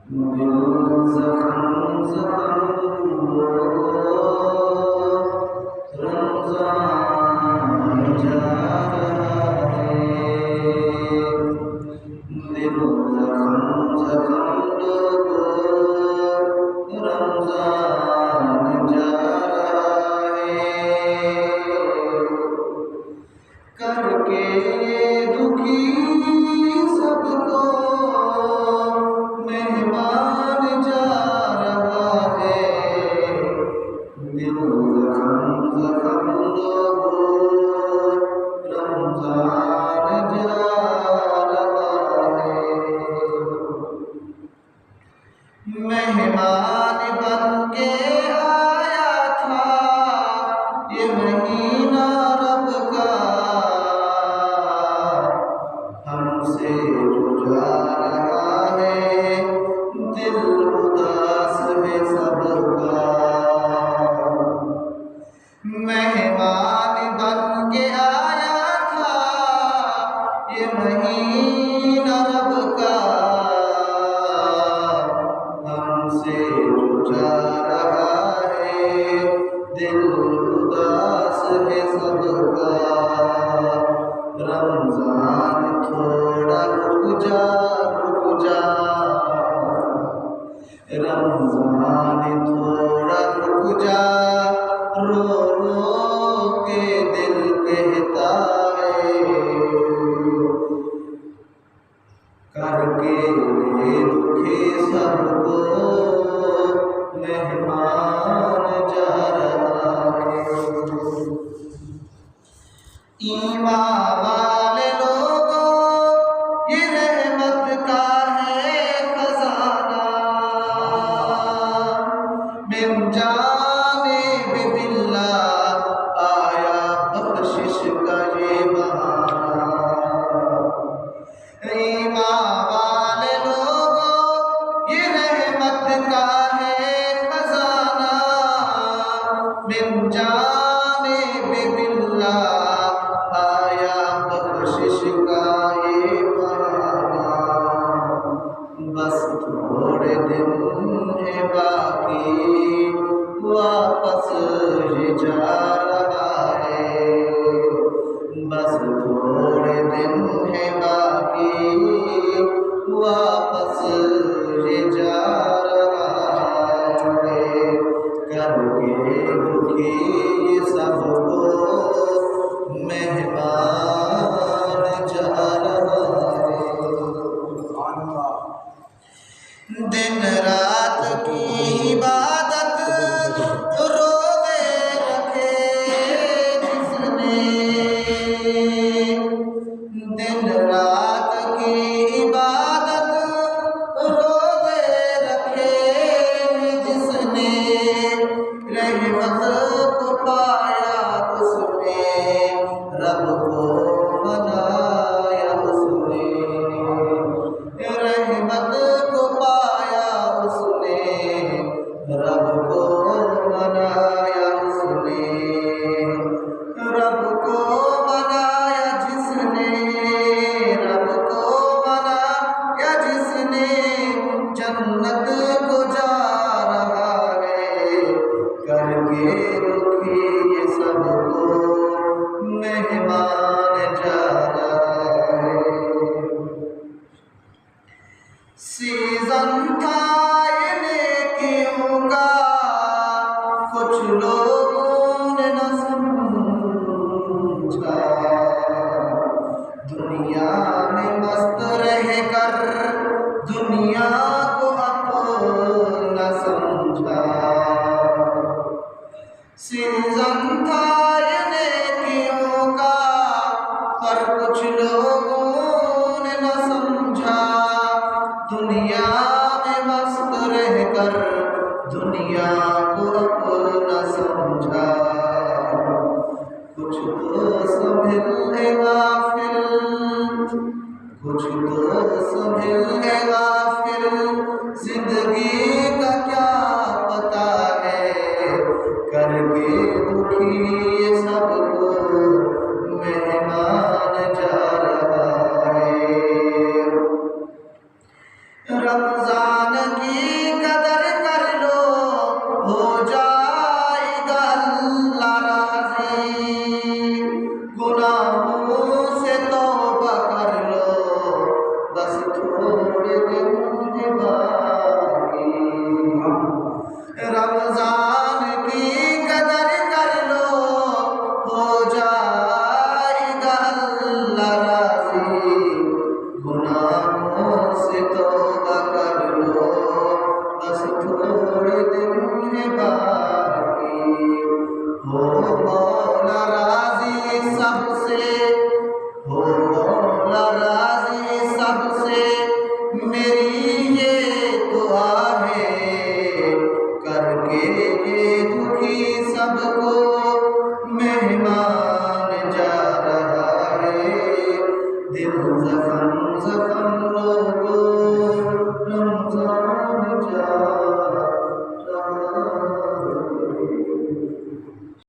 दिल ज़ख़्म ज़ख़्म रमज़ान जा रहा है। दिल ज़ख़्म ज़ख़्म रमज़ान जा रहा है। करके दुखी सबको मेहमान जा रहा है। दिल ज़ख़्म ज़ख़्म रमज़ान जा रहा है। मेहमान बन के आया था ये महीना रब का, हमसे जो जा रहा है दिल उदास है सबका। मेहमान बन के आया था ये महीना रब का, हमसे जो जा रहा है दिल उदास है सबका। रमज़ान थोड़ा रुक जा रुक जा, रमज़ान थोड़ा रुक जा, रो रो के दिल कहता है। करके दुखी सबको मेहमान जा रहा है। ईमान वाले लोगों ये रहमत का है खजाना, मिन जानिब बिल्लाह आया बख्शिश का ये बहाना। ईमान वाले लोगों ये रहमत का है खजाना, मिन जानिब बिल्लाह आया बख्शिश का ये बहाना। बस थोड़े दिन है बाकी वापस ये जा रहा है। बस थोड़े दिन है बाकी वापस ये जा रहा है। करके दुखी सबको मेहमान जा रहा है। दिन रात की इबादत रोज़े रखे जिसने, दिन रात की इबादत रोज़े रखे जिसने, रहमत को पाया उसने, रब को मनाया उसने। रहमत को पाया उसने, रब को मनाया उसने। रब को मनाया जिसने, रब को मनाया जिसने, जन्नत को जा रहा है। करके दुखी ये सबको मेहमान जा रहा है। सीजन था ये नेकियों का, कुछ लोगों ने न समझा। दुनिया में मस्त रहकर दुनिया को अपना समझा। सीजन था ये नेकियों का, पर कुछ लोगों ने न समझा। दुनिया में मस्त रहकर दुनिया को अपना समझा। कुछ तो समझे गाफिल, कुछ तो समझे गाफिल, जिंदगी का क्या पता है। करके दुखी सबको मेहमान जा रहा है। रमज़ान की